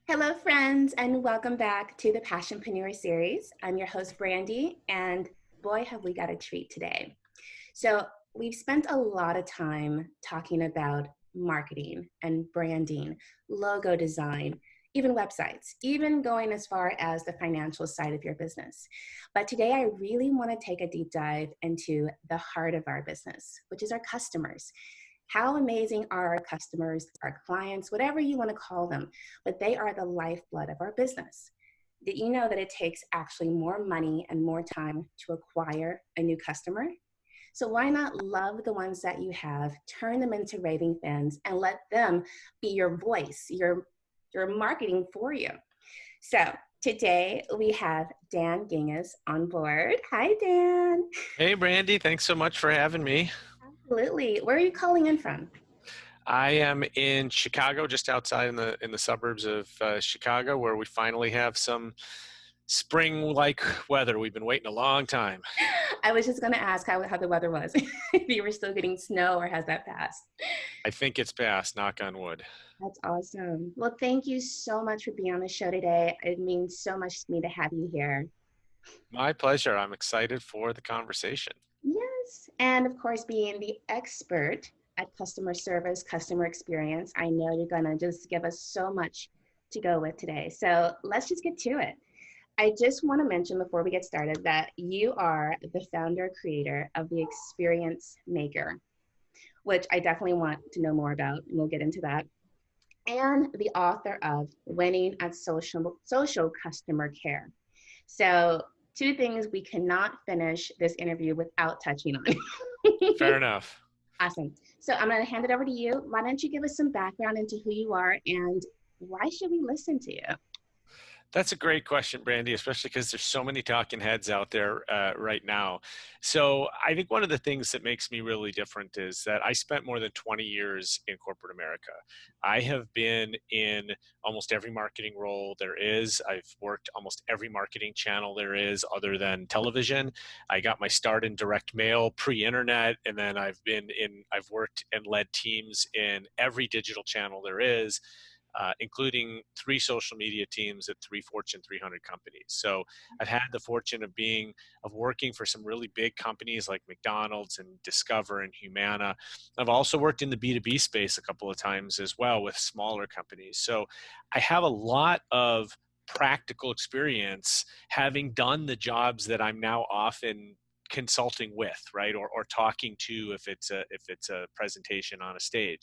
Hello, friends, and welcome back to the Passionpreneur Series. I'm your host, Brandy, and boy, have we got a treat today. So, we've spent a lot of time talking about marketing and branding, logo design, even websites, even going as far as the financial side of your business. But today, I really want to take a deep dive into the heart of our business, which is our customers. How amazing are our customers, our clients, whatever you want to call them, but they are the lifeblood of our business. Did you know that it takes actually more money and more time to acquire a new customer? So why not love the ones that you have, turn them into raving fans, and let them be your voice, your marketing for you? So today we have Dan Gingiss on board. Hi, Dan. Hey, Brandy, thanks so much for having me. Absolutely. Where are you calling in from? I am in Chicago, just outside in the suburbs of Chicago, where we finally have some spring-like weather. We've been waiting a long time. I was just going to ask how the weather was, if you were still getting snow or has that passed. I think it's past, knock on wood. That's awesome. Well, thank you so much for being on the show today. It means so much to me to have you here. My pleasure. I'm excited for the conversation. Yes. And of course, being the expert at customer service, customer experience, I know you're going to just give us so much to go with today. So let's just get to it. I just want to mention before we get started that you are the founder creator of the Experience Maker, which I definitely want to know more about. And we'll get into that. And the author of Winning at Social Customer Care. So, two things we cannot finish this interview without touching on. Fair enough. Awesome. So, I'm going to hand it over to you. Why don't you give us some background into who you are and why should we listen to you? That's a great question, Brandy, especially because there's so many talking heads out there right now. So I think one of the things that makes me really different is that I spent more than 20 years in corporate America. I have been in almost every marketing role there is. I've worked almost every marketing channel there is other than television. I got my start in direct mail pre-internet, and then I've worked and led teams in every digital channel there is, including 3 social media teams at 3 Fortune 300 companies. So I've had the fortune of working for some really big companies like McDonald's and Discover and Humana. I've also worked in the B2B space a couple of times as well with smaller companies. So I have a lot of practical experience having done the jobs that I'm now often consulting with, right, or talking to if it's a presentation on a stage.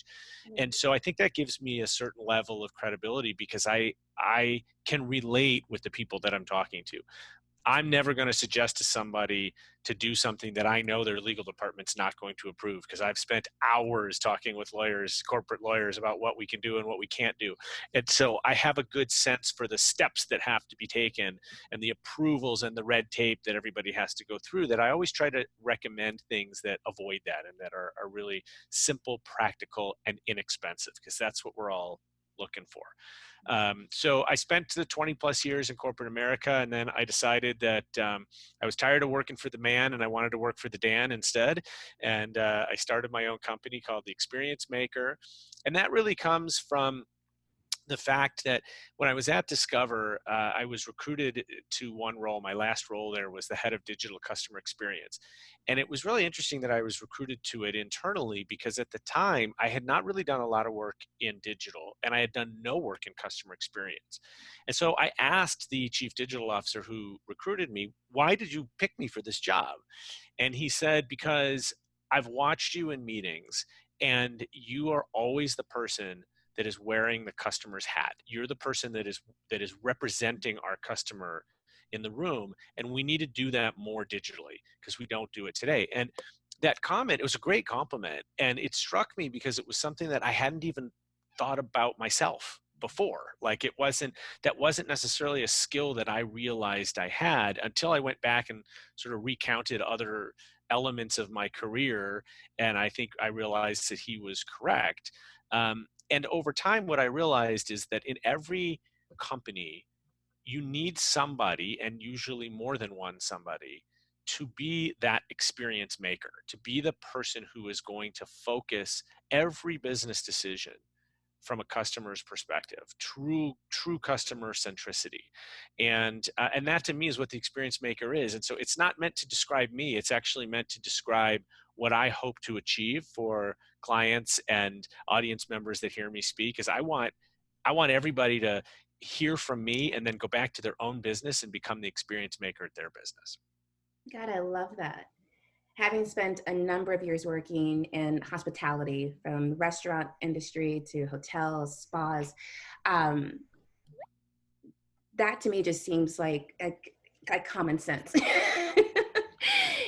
And so I think that gives me a certain level of credibility because I can relate with the people that I'm talking to. I'm never going to suggest to somebody to do something that I know their legal department's not going to approve, because I've spent hours talking with lawyers, corporate lawyers, about what we can do and what we can't do. And so I have a good sense for the steps that have to be taken and the approvals and the red tape that everybody has to go through, that I always try to recommend things that avoid that and that are really simple, practical, and inexpensive, because that's what we're all looking for. So I spent the 20 plus years in corporate America, and then I decided that I was tired of working for the man and I wanted to work for the Dan instead. And I started my own company called the Experience Maker. And that really comes from the fact that when I was at Discover, I was recruited to one role. My last role there was the head of digital customer experience. And it was really interesting that I was recruited to it internally, because at the time I had not really done a lot of work in digital and I had done no work in customer experience. And so I asked the chief digital officer who recruited me, why did you pick me for this job? And he said, because I've watched you in meetings and you are always the person that is wearing the customer's hat. You're the person that is representing our customer in the room, and we need to do that more digitally because we don't do it today. And that comment, it was a great compliment, and it struck me because it was something that I hadn't even thought about myself before. Like that wasn't necessarily a skill that I realized I had until I went back and sort of recounted other elements of my career, and I think I realized that he was correct. And over time, what I realized is that in every company, you need somebody, and usually more than one somebody, to be that experience maker, to be the person who is going to focus every business decision from a customer's perspective, true customer centricity. And that to me is what the experience maker is. And so it's not meant to describe me, it's actually meant to describe what I hope to achieve for clients and audience members that hear me speak. Is I want everybody to hear from me and then go back to their own business and become the experience maker at their business. God, I love that. Having spent a number of years working in hospitality, from the restaurant industry to hotels, spas, um, that to me just seems like common sense.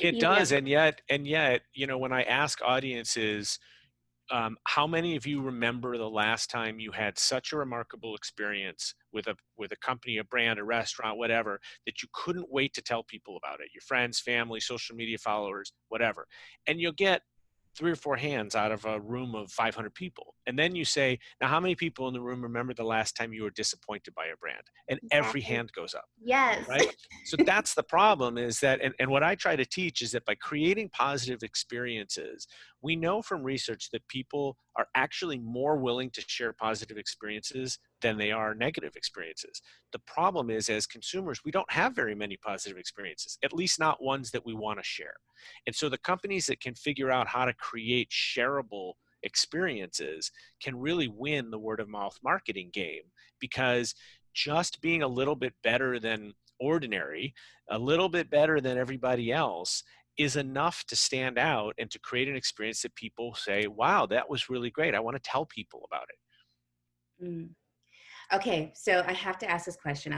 It You know, does, and yet, when I ask audiences, how many of you remember the last time you had such a remarkable experience with a company, a brand, a restaurant, whatever, that you couldn't wait to tell people about it? Your friends, family, social media followers, whatever. And you'll get 3 or 4 hands out of a room of 500 people. And then you say, now, how many people in the room remember the last time you were disappointed by a brand? And every exactly. hand goes up, Yes. right? So that's the problem, is that, and what I try to teach is that by creating positive experiences, we know from research that people are actually more willing to share positive experiences than they are negative experiences. The problem is, as consumers, we don't have very many positive experiences, at least not ones that we want to share. And so the companies that can figure out how to create shareable experiences can really win the word of mouth marketing game, because just being a little bit better than ordinary, a little bit better than everybody else, is enough to stand out and to create an experience that people say, wow, that was really great. I want to tell people about it. Mm. Okay, so I have to ask this question.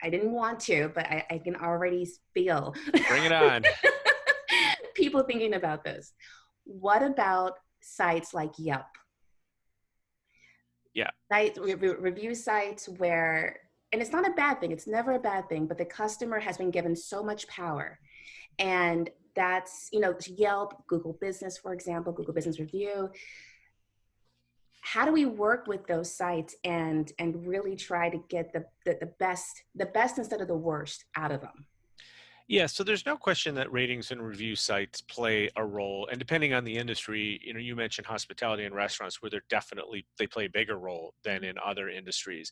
I didn't want to, but I can already feel Bring it on. people thinking about this. What about sites like Yelp? Yeah. Review sites where, and it's not a bad thing, it's never a bad thing, but the customer has been given so much power. And that's, Yelp, Google Business, for example, Google Business Review. How do we work with those sites and really try to get the best instead of the worst out of them? Yeah, so there's no question that ratings and review sites play a role, and depending on the industry, you mentioned hospitality and restaurants, where they play a bigger role than in other industries,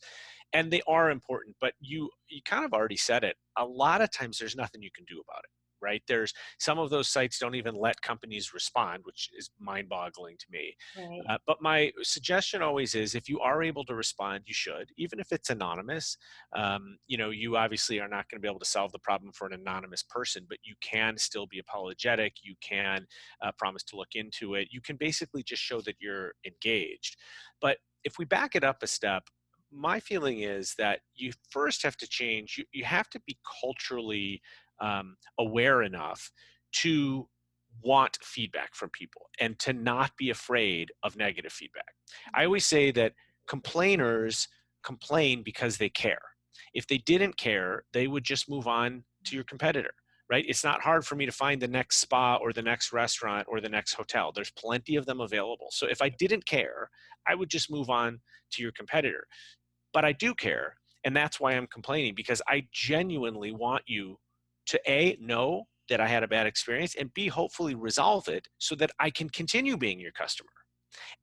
and they are important. But you kind of already said it. A lot of times, there's nothing you can do about it, right? There's some of those sites don't even let companies respond, which is mind-boggling to me. Right. But my suggestion always is, if you are able to respond, you should, even if it's anonymous. You obviously are not going to be able to solve the problem for an anonymous person, but you can still be apologetic. You can promise to look into it. You can basically just show that you're engaged. But if we back it up a step, my feeling is that you first have to change. You have to be culturally aware enough to want feedback from people and to not be afraid of negative feedback. I always say that complainers complain because they care. If they didn't care, they would just move on to your competitor, right? It's not hard for me to find the next spa or the next restaurant or the next hotel. There's plenty of them available. So if I didn't care, I would just move on to your competitor. But I do care. And that's why I'm complaining, because I genuinely want you to A, know that I had a bad experience, and B, hopefully resolve it so that I can continue being your customer.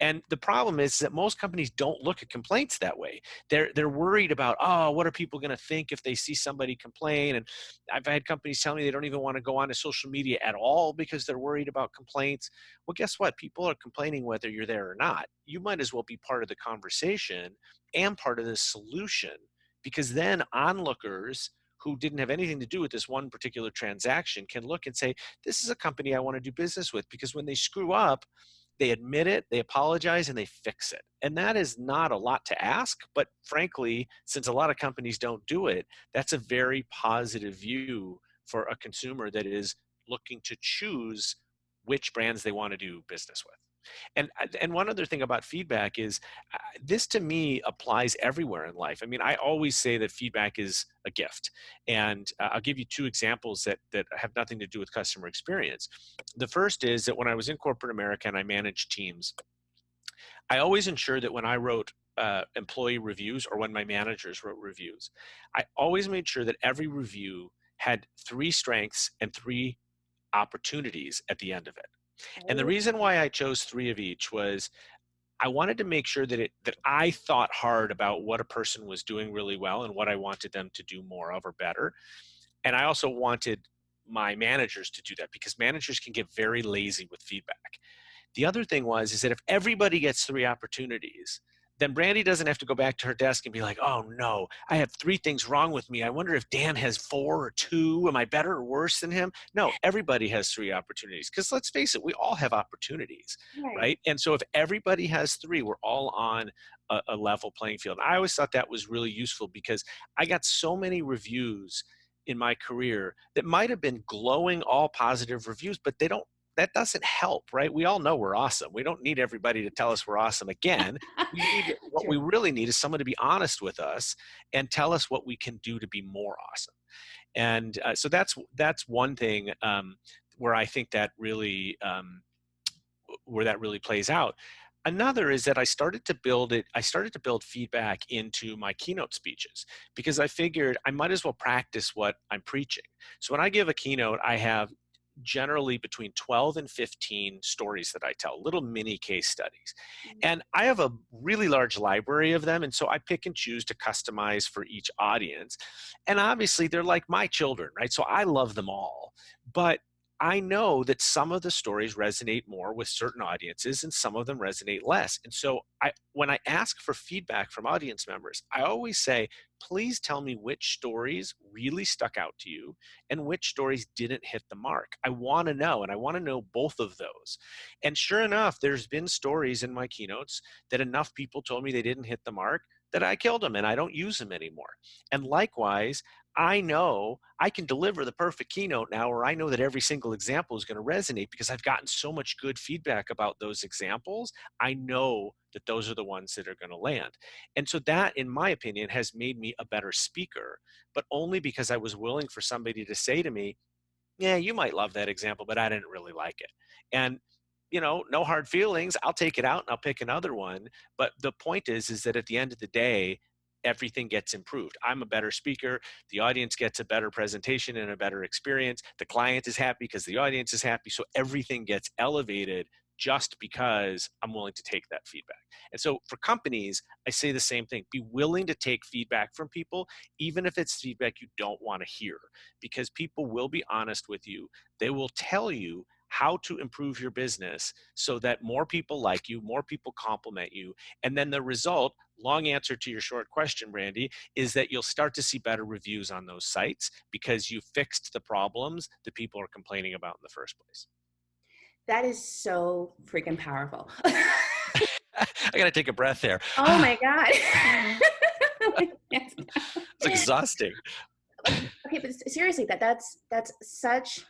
And the problem is that most companies don't look at complaints that way. They're worried about, oh, what are people going to think if they see somebody complain? And I've had companies tell me they don't even want to go onto social media at all because they're worried about complaints. Well, guess what? People are complaining whether you're there or not. You might as well be part of the conversation and part of the solution, because then onlookers who didn't have anything to do with this one particular transaction can look and say, this is a company I want to do business with, because when they screw up, they admit it, they apologize, and they fix it. And that is not a lot to ask, but frankly, since a lot of companies don't do it, that's a very positive view for a consumer that is looking to choose which brands they want to do business with. And one other thing about feedback is, this to me applies everywhere in life. I mean, I always say that feedback is a gift, and I'll give you 2 examples that have nothing to do with customer experience. The first is that when I was in corporate America and I managed teams, I always ensured that when I wrote employee reviews, or when my managers wrote reviews, I always made sure that every review had 3 strengths and 3 opportunities at the end of it. And the Oh, reason why I chose 3 of each was, I wanted to make sure that I thought hard about what a person was doing really well and what I wanted them to do more of or better. And I also wanted my managers to do that, because managers can get very lazy with feedback. The other thing is that if everybody gets 3 opportunities, then Brandy doesn't have to go back to her desk and be like, oh no, I have 3 things wrong with me. I wonder if Dan has 4 or 2. Am I better or worse than him? No, everybody has 3 opportunities, because let's face it, we all have opportunities, Right. right? And so if everybody has 3, we're all on a level playing field. I always thought that was really useful, because I got so many reviews in my career that might have been glowing, all positive reviews, but that doesn't help, right? We all know we're awesome. We don't need everybody to tell us we're awesome again. What we True. really need is someone to be honest with us and tell us what we can do to be more awesome. And so that's one thing where I think that really where that really plays out. Another is that I started to build feedback into my keynote speeches, because I figured I might as well practice what I'm preaching. So when I give a keynote, I have generally between 12 and 15 stories that I tell, little mini case studies. And I have a really large library of them. And so I pick and choose to customize for each audience. And obviously, they're like my children, right? So I love them all. But I know that some of the stories resonate more with certain audiences and some of them resonate less. And so when I ask for feedback from audience members, I always say, please tell me which stories really stuck out to you and which stories didn't hit the mark. I want to know, and I want to know both of those. And sure enough, there's been stories in my keynotes that enough people told me they didn't hit the mark that I killed them and I don't use them anymore. And likewise, I know I can deliver the perfect keynote now, or I know that every single example is going to resonate because I've gotten so much good feedback about those examples. I know that those are the ones that are going to land. And so that, in my opinion, has made me a better speaker, but only because I was willing for somebody to say to me, yeah, you might love that example, but I didn't really like it. And no hard feelings. I'll take it out and I'll pick another one. But the point is that at the end of the day, everything gets improved. I'm a better speaker. The audience gets a better presentation and a better experience. The client is happy because the audience is happy. So everything gets elevated just because I'm willing to take that feedback. And so for companies, I say the same thing. Be willing to take feedback from people, even if it's feedback you don't want to hear, because people will be honest with you. They will tell you how to improve your business so that more people like you, more people compliment you. And then the result, long answer to your short question, Brandy, is that you'll start to see better reviews on those sites because you fixed the problems that people are complaining about in the first place. That is so freaking powerful. I got to take a breath there. Oh my God. It's exhausting. Okay, but seriously, that's such,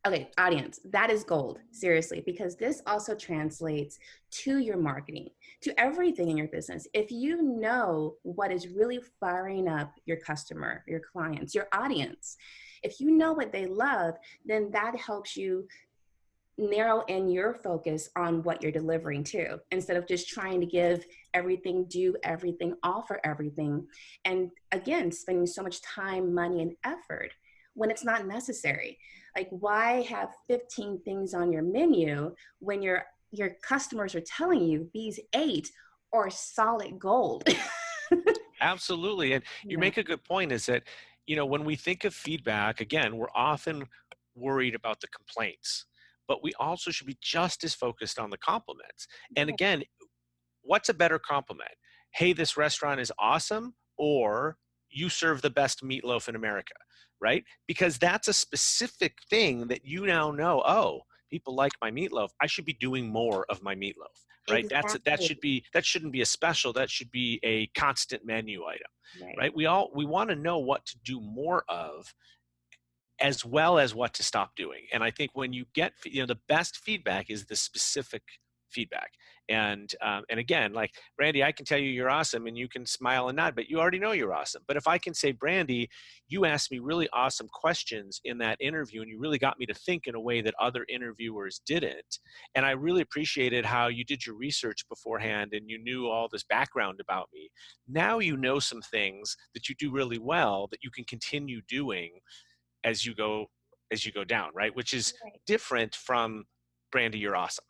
okay, audience, that is gold, seriously, because this also translates to your marketing, to everything in your business. If you know what is really firing up your customer, your clients, your audience, if you know what they love, then that helps you narrow in your focus on what you're delivering to, instead of just trying to give everything, do everything, offer everything, and again spending so much time, money, and effort when it's not necessary. Like, why have 15 things on your menu when your customers are telling you these 8 are solid gold? Absolutely. And you Yeah. make a good point, is that, when we think of feedback, again, we're often worried about the complaints, but we also should be just as focused on the compliments. And again, what's a better compliment? Hey, this restaurant is awesome, or you serve the best meatloaf in America, right? Because that's a specific thing that you now know, oh, people like my meatloaf. I should be doing more of my meatloaf, right? Exactly. That shouldn't be a special. That should be a constant menu item, Right. right? We want to know what to do more of, as well as what to stop doing. And I think when you get, the best feedback is the specific feedback. And again, like, Brandy, I can tell you you're awesome and you can smile and nod, but you already know you're awesome. But if I can say, Brandy, you asked me really awesome questions in that interview and you really got me to think in a way that other interviewers didn't. And I really appreciated how you did your research beforehand and you knew all this background about me. Now you know some things that you do really well that you can continue doing as you go down, right? Which is Right. different from, Brandy, you're awesome,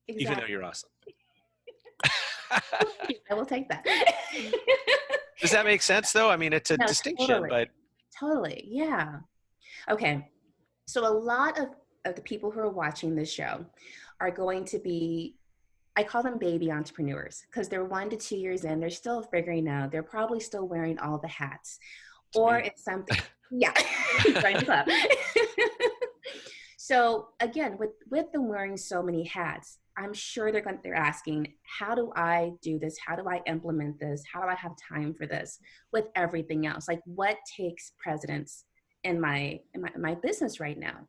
even though Exactly. you're awesome. I will take that. Does that make sense though? I mean, it's a No, distinction, totally. but Totally. Yeah. Okay. So a lot of the people who are watching this show are going to be, I call them baby entrepreneurs because they're 1 to 2 years in. They're still figuring out. They're probably still wearing all the hats. it's Or me. it's something, yeah, join the club. So again, with them wearing so many hats, I'm sure they're asking, how do I do this? How do I implement this? How do I have time for this with everything else? Like what takes precedence in my business right now?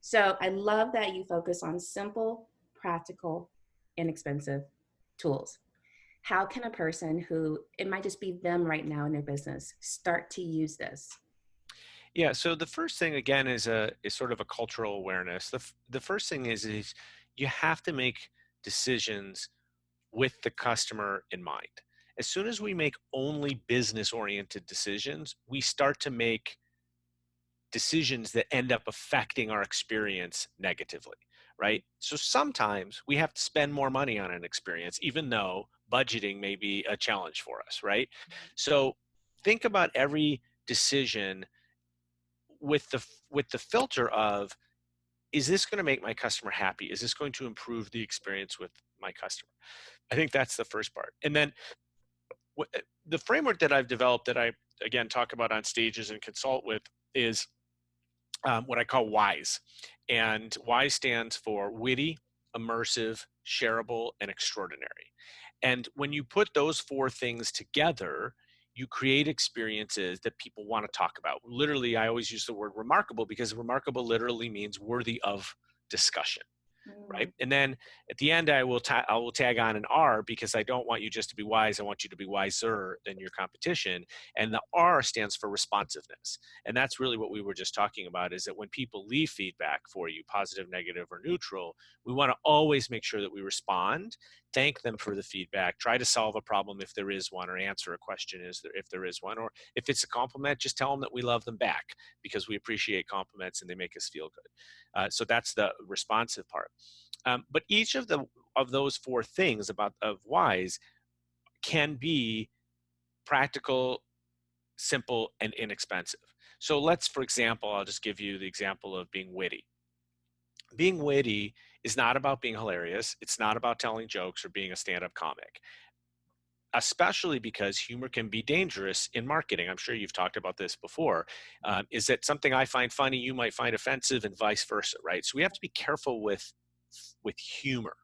So I love that you focus on simple, practical, inexpensive tools. How can a person who, it might just be them right now in their business, start to use this? Yeah. So the first thing again is sort of a cultural awareness. The first thing is you have to make decisions with the customer in mind. As soon as we make only business oriented decisions, we start to make decisions that end up affecting our experience negatively, right? So sometimes we have to spend more money on an experience, even though budgeting may be a challenge for us, right? So think about every decision with the filter of, is this going to make my customer happy? Is this going to improve the experience with my customer? I think that's the first part. And then the framework that I've developed that I again talk about on stages and consult with is what I call WISE. And WISE stands for witty, immersive, shareable, and extraordinary. And when you put those four things together, you create experiences that people want to talk about. Literally, I always use the word remarkable because remarkable literally means worthy of discussion, right? Mm, And then at the end, I will tag on an R because I don't want you just to be wise. I want you to be wiser than your competition. And the R stands for responsiveness. And that's really what we were just talking about, is that when people leave feedback for you, positive, negative, or neutral, we want to always make sure that we respond, thank them for the feedback, try to solve a problem if there is one, or answer a question if there is one. Or if it's a compliment, just tell them that we love them back because we appreciate compliments and they make us feel good. So that's the responsive part. But each of those four things of wise can be practical, simple, and inexpensive. So let's, for example, I'll just give you the example of being witty. Being witty is not about being hilarious. It's not about telling jokes or being a stand-up comic, especially because humor can be dangerous in marketing. I'm sure you've talked about this before. Is that something I find funny, you might find offensive, and vice versa, right? So we have to be careful with humor.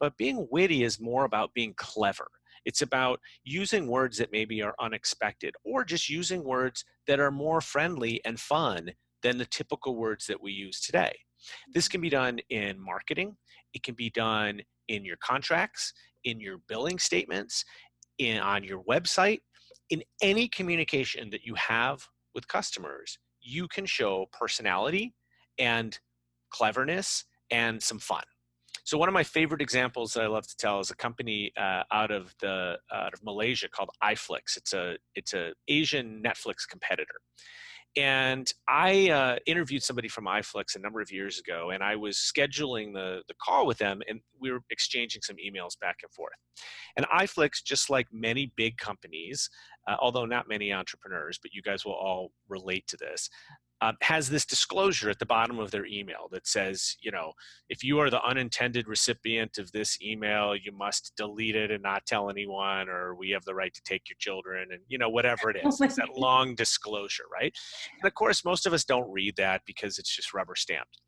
But being witty is more about being clever. It's about using words that maybe are unexpected, or just using words that are more friendly and fun than the typical words that we use today. This can be done in marketing. It can be done in your contracts, in your billing statements, on your website, in any communication that you have with customers. You can show personality and cleverness and some fun. So one of my favorite examples that I love to tell is a company out of Malaysia called iFlix. It's a Asian Netflix competitor. And I interviewed somebody from iFlix a number of years ago, and I was scheduling the call with them, and we were exchanging some emails back and forth. And iFlix, just like many big companies, although not many entrepreneurs, but you guys will all relate to this, has this disclosure at the bottom of their email that says, if you are the unintended recipient of this email, you must delete it and not tell anyone, or we have the right to take your children, and whatever it oh is. my It's that God. long disclosure, right? And of course, most of us don't read that because it's just rubber stamped.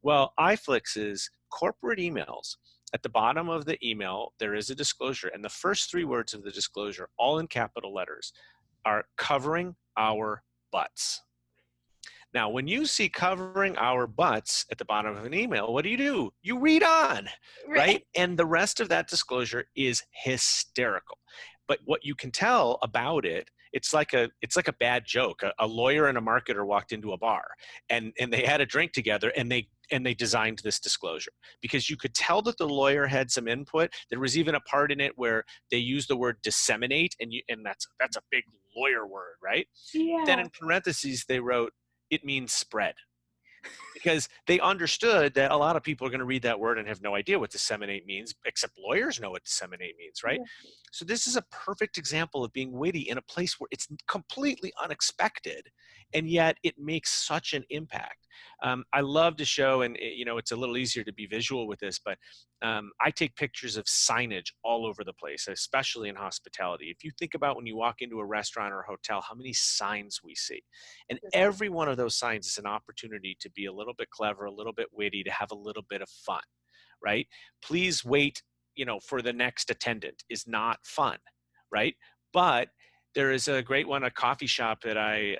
Well, iFlix's corporate emails, at the bottom of the email, there is a disclosure, and the first three words of the disclosure, all in capital letters, are covering our butts. Now, when you see covering our butts at the bottom of an email, what do? You read on, Right. right? And the rest of that disclosure is hysterical. But what you can tell about it, it's like a bad joke. A lawyer and a marketer walked into a bar and they had a drink together and they designed this disclosure because you could tell that the lawyer had some input. There was even a part in it where they used the word disseminate, and that's a big lawyer word, right? Then Yeah. in parentheses they wrote, it means spread. because they understood that a lot of people are going to read that word and have no idea what disseminate means, except lawyers know what disseminate means, right? Yeah. So this is a perfect example of being witty in a place where it's completely unexpected, and yet it makes such an impact. I love to show, and it's a little easier to be visual with this, but I take pictures of signage all over the place, especially in hospitality. If you think about when you walk into a restaurant or a hotel, how many signs we see. And Just every one of those signs is an opportunity to be a little bit clever, a little bit witty, to have a little bit of fun, right? Please wait, for the next attendant is not fun, right? But there is a great one, a coffee shop that I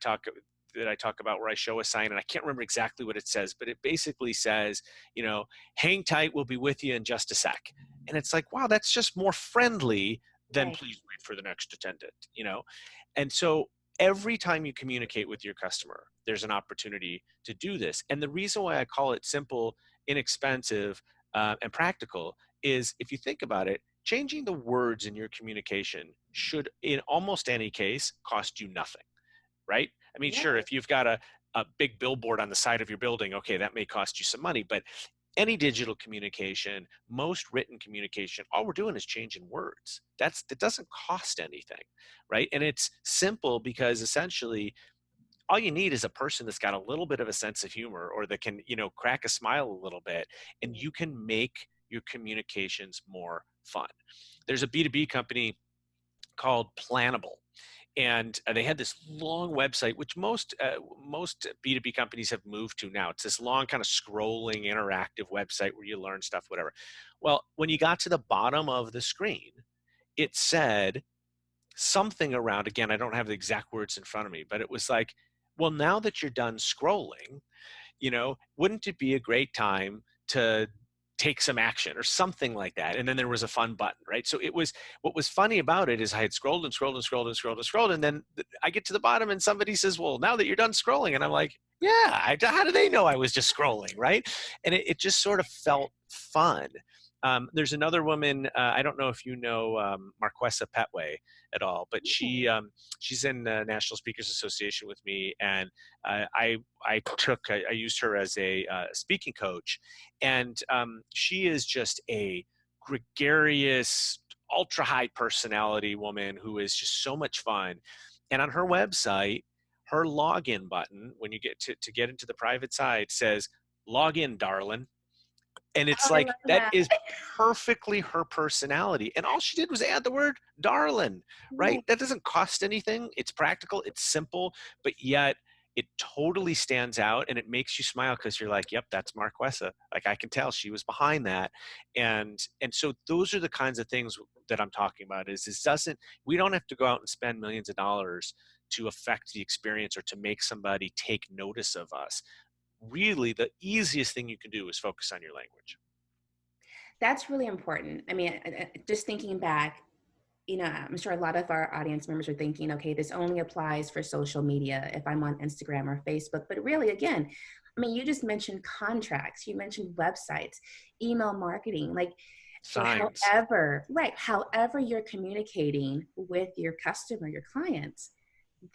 talk about, where I show a sign, and I can't remember exactly what it says, but it basically says, hang tight, we'll be with you in just a sec. And it's like, wow, that's just more friendly than right. please wait for the next attendant. And so every time you communicate with your customer, there's an opportunity to do this. And the reason why I call it simple, inexpensive, and practical is, if you think about it, changing the words in your communication should, in almost any case, cost you nothing, right? I mean, sure, Right. if you've got a big billboard on the side of your building, okay, that may cost you some money, but any digital communication, most written communication, all we're doing is changing words. That doesn't cost anything, right? And it's simple because essentially all you need is a person that's got a little bit of a sense of humor, or that can, crack a smile a little bit, and Yeah. you can make your communications more fun. There's a B2B company called Plannable, and they had this long website, which most B2B companies have moved to now. It's this long kind of scrolling interactive website where you learn stuff, whatever. Well, when you got to the bottom of the screen, it said something around, again, I don't have the exact words in front of me, but it was like, well, now that you're done scrolling, wouldn't it be a great time to take some action or something like that? And then there was a fun button, right? So what was funny about it is I had scrolled and scrolled and scrolled and scrolled and scrolled. And then I get to the bottom and somebody says, well, now that you're done scrolling. And I'm like, yeah, how do they know I was just scrolling, right? And it just sort of felt fun. There's another woman, I don't know if you know Marquesa Petway at all, but Mm. she's in the National Speakers Association with me, and I used her as a speaking coach, and she is just a gregarious, ultra high personality woman who is just so much fun. And on her website, her login button, when you get to get into the private side, says, "Log in, darling." And Oh, it's I like, love that that. is perfectly her personality. And all she did was add the word darling, right? Right. That doesn't cost anything. It's practical, it's simple, but yet it totally stands out, and it makes you smile because you're like, yep, that's Marquesa. Like, I can tell she was behind that. And so those are the kinds of things that I'm talking about. Is this doesn't We don't have to go out and spend millions of dollars to affect the experience or to make somebody take notice of us. Really, the easiest thing you can do is focus on your language. That's really important. I mean, just thinking back, I'm sure a lot of our audience members are thinking, okay, this only applies for social media if I'm on Instagram or Facebook. But really, again, I mean, you just mentioned contracts, you mentioned websites, email marketing, like Signs. however, right, however you're communicating with your customer, your clients,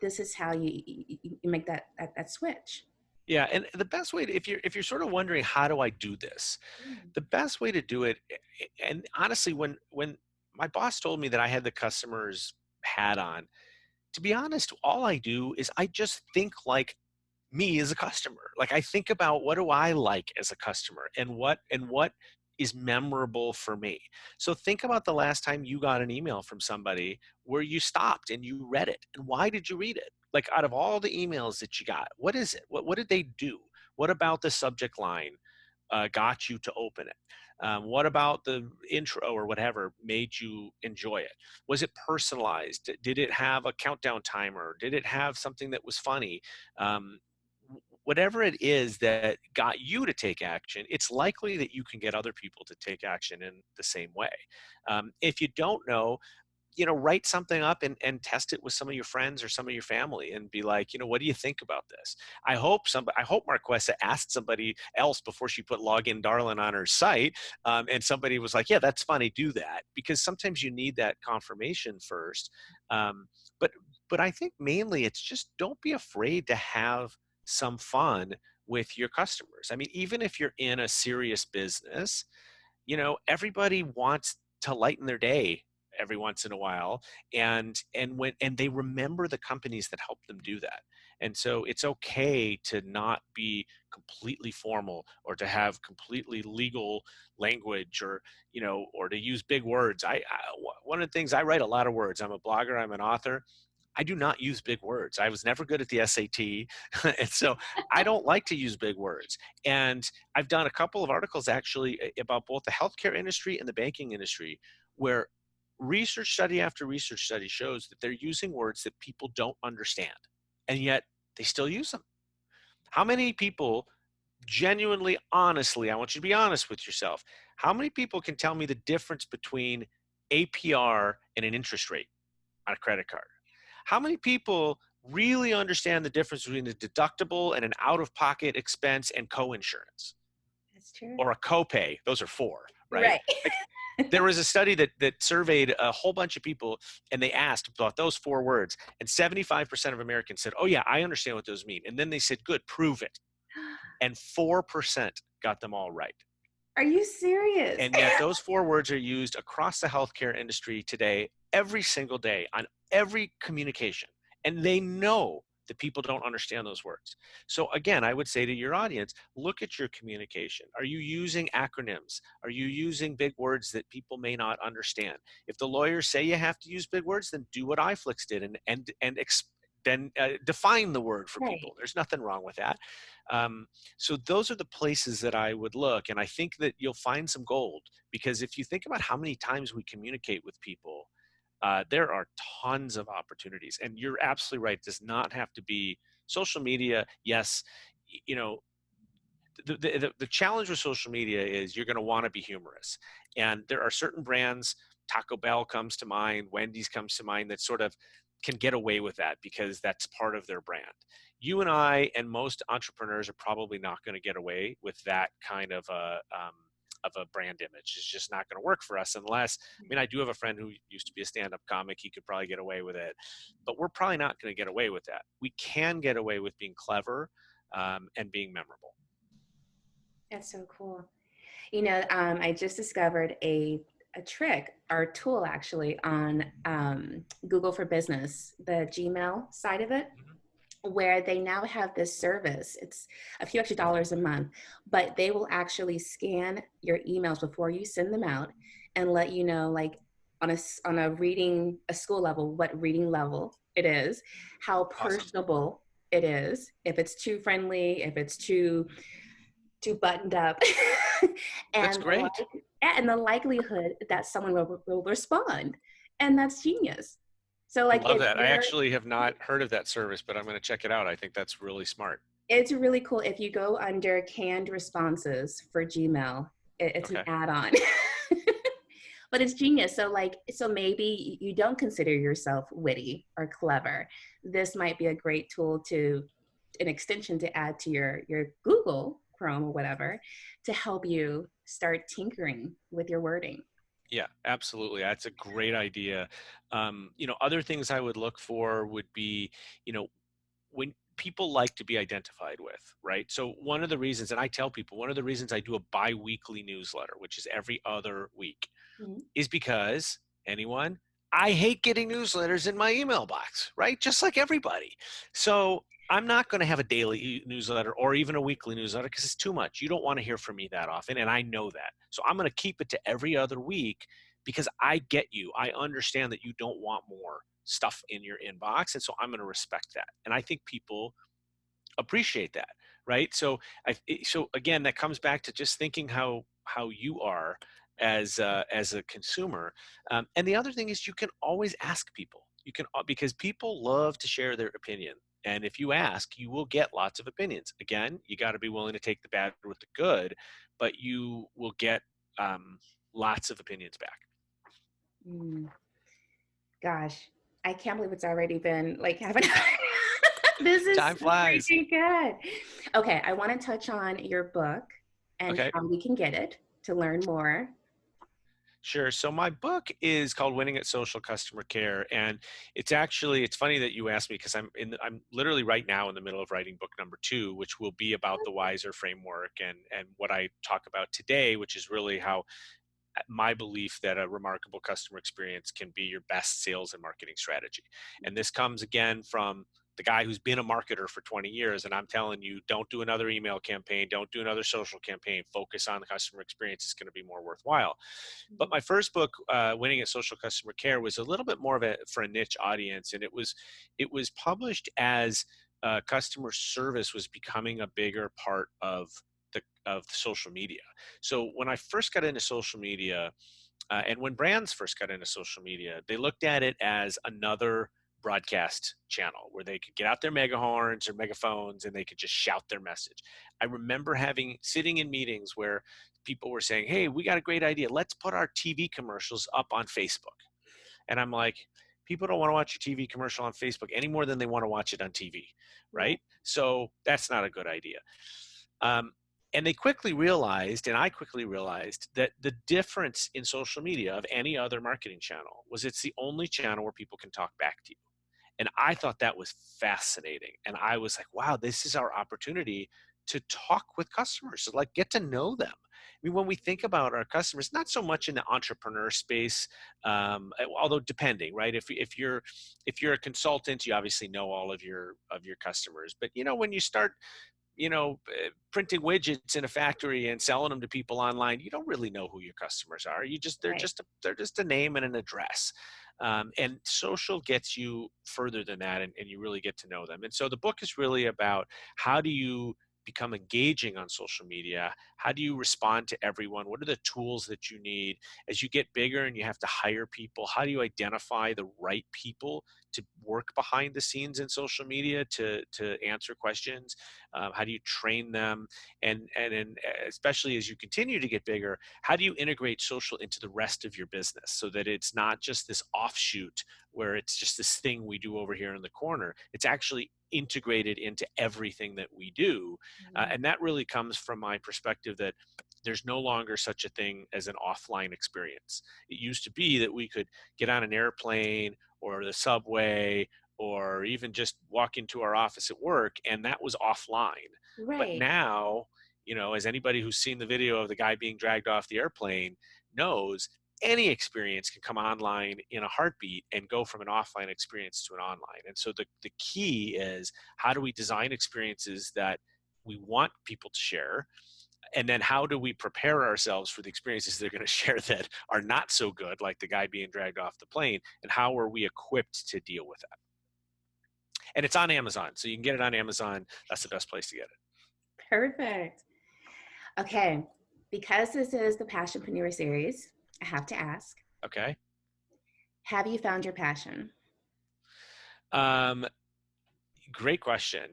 this is how you make that switch. Yeah, and the best way to, if you're sort of wondering, how do I do this, the best way to do it, and honestly, when my boss told me that I had the customer's hat on, to be honest, all I do is I just think like me as a customer. Like, I think about, what do I like as a customer, and what is memorable for me. So think about the last time you got an email from somebody where you stopped and you read it, and why did you read it? Like, out of all the emails that you got, what is it? What did they do? What about the subject line got you to open it? What about the intro or whatever made you enjoy it? Was it personalized? Did it have a countdown timer? Did it have something that was funny? Um, Whatever it is that got you to take action, it's likely that you can get other people to take action in the same way. If you don't know, write something up and test it with some of your friends or some of your family, and be like, what do you think about this? I hope Marquesa asked somebody else before she put login darling on her site, and somebody was like, yeah, that's funny, do that, because sometimes you need that confirmation first. um, but but I think mainly it's just, don't be afraid to have some fun with your customers. I mean, even if you're in a serious business, everybody wants to lighten their day every once in a while, and they remember the companies that help them do that. And so it's okay to not be completely formal, or to have completely legal language, or to use big words. One of the things, I write a lot of words. I'm a blogger, I'm an author. I do not use big words. I was never good at the SAT. And so I don't like to use big words. And I've done a couple of articles actually about both the healthcare industry and the banking industry, where research study after research study shows that they're using words that people don't understand, and yet they still use them. How many people genuinely, honestly, I want you to be honest with yourself, how many people can tell me the difference between APR and an interest rate on a credit card? How many people really understand the difference between a deductible and an out-of-pocket expense and co-insurance? That's true. Or a copay? Those are four, right? Right. Like, there was a study that surveyed a whole bunch of people, and they asked about those four words, and 75% of Americans said, oh yeah, I understand what those mean. And then they said, good, prove it. And 4% got them all right. Are you serious? And yet those four words are used across the healthcare industry today, every single day, on every communication. And they know that people don't understand those words. So again, I would say to your audience, look at your communication. Are you using acronyms? Are you using big words that people may not understand? If the lawyers say you have to use big words, then do what iFlix did and define the word for Right. people. There's nothing wrong with that. So those are the places that I would look. And I think that you'll find some gold, because if you think about how many times we communicate with people, there are tons of opportunities. And you're absolutely right. It does not have to be social media. Yes, the challenge with social media is you're going to want to be humorous. And there are certain brands, Taco Bell comes to mind, Wendy's comes to mind, that sort of can get away with that because that's part of their brand. You and I and most entrepreneurs are probably not going to get away with that kind of a brand image. It's just not going to work for us unless, I mean, I do have a friend who used to be a stand-up comic. He could probably get away with it, but we're probably not going to get away with that. We can get away with being clever and being memorable. That's so cool. I just discovered a trick or tool actually on Google for Business, the Gmail side of it, where they now have this service. It's a few extra dollars a month, but they will actually scan your emails before you send them out and let you know, like on a reading, a school level, what reading level it is, how personable it is, if it's too friendly, if it's too buttoned up. That's and great. and the likelihood that someone will respond. And that's genius. So I like love that. I actually have not heard of that service, but I'm going to check it out. I think that's really smart. it's really cool. If you go under canned responses for Gmail, it's an add-on. But it's genius. So maybe you don't consider yourself witty or clever. This might be a great tool an extension to add to your Google Chrome or whatever, to help you start tinkering with your wording. Yeah, absolutely. That's a great idea. Other things I would look for would be, when people like to be identified with, right? So one of the reasons, and I tell people, one of the reasons I do a bi-weekly newsletter, which is every other week, is because I hate getting newsletters in my email box, right? Just like everybody. So I'm not going to have a daily newsletter or even a weekly newsletter because it's too much. You don't want to hear from me that often, and I know that. So I'm going to keep it to every other week because I get you. I understand that you don't want more stuff in your inbox, and so I'm going to respect that. And I think people appreciate that, right? So again, that comes back to just thinking how you are as a consumer. And the other thing is you can always ask people. Because people love to share their opinion. And if you ask, you will get lots of opinions. Again, you got to be willing to take the bad with the good, but you will get lots of opinions back. Gosh, I can't believe it's already been like having this is Time flies. freaking good. Okay, I want to touch on your book and Okay. how we can get it to learn more. Sure. So my book is called Winning at Social Customer Care, and it's funny that you asked me because I'm literally right now in the middle of writing book number two, which will be about the Wiser framework and what I talk about today, which is really how my belief that a remarkable customer experience can be your best sales and marketing strategy. And this comes again from the guy who's been a marketer for 20 years. And I'm telling you, don't do another email campaign, don't do another social campaign, focus on the customer experience. It's going to be more worthwhile. But my first book, Winning at Social Customer Care, was a little bit more of a for a niche audience, and it was published as customer service was becoming a bigger part of social media. So when I first got into social media, and when brands first got into social media, they looked at it as another broadcast channel where they could get out their megahorns or megaphones and they could just shout their message. I remember sitting in meetings where people were saying, "Hey, we got a great idea. Let's put our TV commercials up on Facebook." And I'm like, people don't want to watch your TV commercial on Facebook any more than they want to watch it on TV, Right. right? So that's not a good idea. Um, and they quickly realized, and I quickly realized, that the difference in social media of any other marketing channel was it's the only channel where people can talk back to you. And I thought that was fascinating. And I was like, wow, this is our opportunity to talk with customers, to like get to know them. I mean, when we think about our customers, not so much in the entrepreneur space, although depending, right? If you're a consultant, you obviously know all of your customers. But when you start printing widgets in a factory and selling them to people online, you don't really know who your customers are. They're Right. just a name and an address. And social gets you further than that, and you really get to know them. And so the book is really about how do you become engaging on social media? How do you respond to everyone? What are the tools that you need as you get bigger and you have to hire people? How do you identify the right people to work behind the scenes in social media to answer questions? How do you train them? And especially as you continue to get bigger, how do you integrate social into the rest of your business so that it's not just this offshoot where it's just this thing we do over here in the corner? It's actually integrated into everything that we do. And that really comes from my perspective that there's no longer such a thing as an offline experience. It used to be that we could get on an airplane or the subway or even just walk into our office at work, and that was offline. But Right. now, as anybody who's seen the video of the guy being dragged off the airplane knows, any experience can come online in a heartbeat and go from an offline experience to an online. And so the key is, how do we design experiences that we want people to share? And then how do we prepare ourselves for the experiences they're going to share that are not so good, like the guy being dragged off the plane? And how are we equipped to deal with that? And it's on Amazon, so you can get it on Amazon. That's the best place to get it. Perfect. Okay. Because this is the Passionpreneur Series, I have to ask, Okay. have you found your passion? Um, Great question.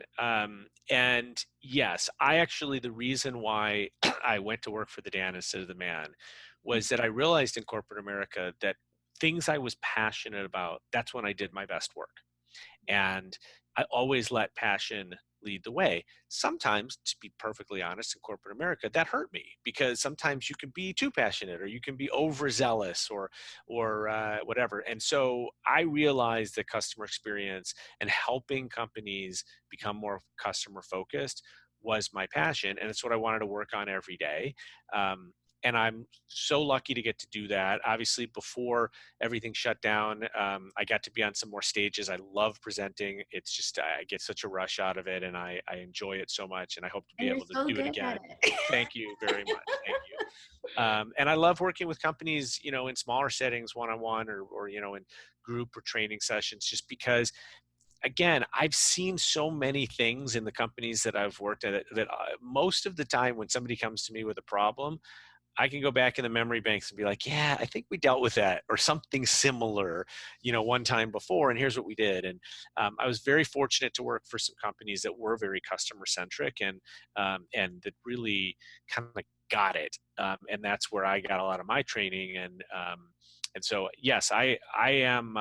And yes, the reason why I went to work for the Dan instead of the man was that I realized in corporate America that things I was passionate about, that's when I did my best work. And I always let passion lead the way. Sometimes, to be perfectly honest, in corporate America, that hurt me because sometimes you can be too passionate or you can be overzealous or whatever. And so I realized that customer experience and helping companies become more customer focused was my passion, and it's what I wanted to work on every day. And I'm so lucky to get to do that. Obviously, before everything shut down, I got to be on some more stages. I love presenting. It's just, I get such a rush out of it, and I enjoy it so much, and I hope to be And you're able to so do it good again. at it. Thank you very much. Thank you. And I love working with companies, in smaller settings, one-on-one, or in group or training sessions, just because, again, I've seen so many things in the companies that I've worked at that most of the time when somebody comes to me with a problem, I can go back in the memory banks and be like, yeah, I think we dealt with that or something similar, one time before, and here's what we did. And I was very fortunate to work for some companies that were very customer centric and that really kind of got it. And that's where I got a lot of my training. And so, yes, I am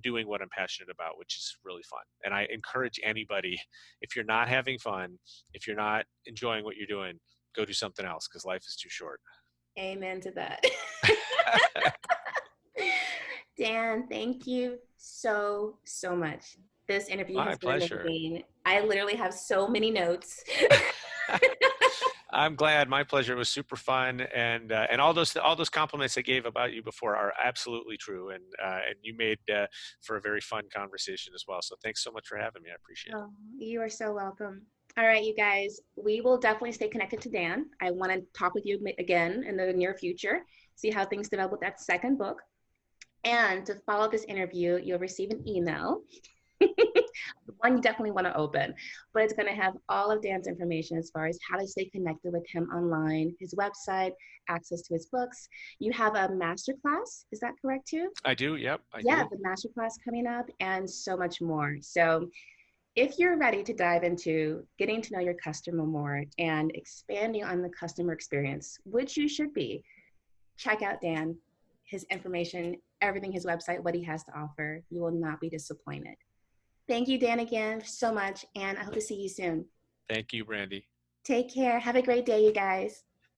doing what I'm passionate about, which is really fun. And I encourage anybody, if you're not having fun, if you're not enjoying what you're doing, go do something else because life is too short. Amen to that. Dan, thank you so, so much. This interview My has been pleasure. amazing. I literally have so many notes. I'm glad. My pleasure. It was super fun, and all those compliments I gave about you before are absolutely true, and you made for a very fun conversation as well. So thanks so much for having me. I appreciate it. Oh, you are so welcome. All right, you guys, we will definitely stay connected to Dan. I want to talk with you again in the near future, see how things develop with that second book. And to follow this interview, you'll receive an email. One you definitely want to open, but it's going to have all of Dan's information as far as how to stay connected with him online, his website, access to his books. You have a masterclass, is that correct too? I do. Yep, I Yeah, do. the masterclass coming up and so much more. So if you're ready to dive into getting to know your customer more and expanding on the customer experience, which you should be, check out Dan, his information, everything, his website, what he has to offer. You will not be disappointed. Thank you, Dan, again so much, and I hope to see you soon. Thank you, Brandy. Take care. Have a great day, you guys.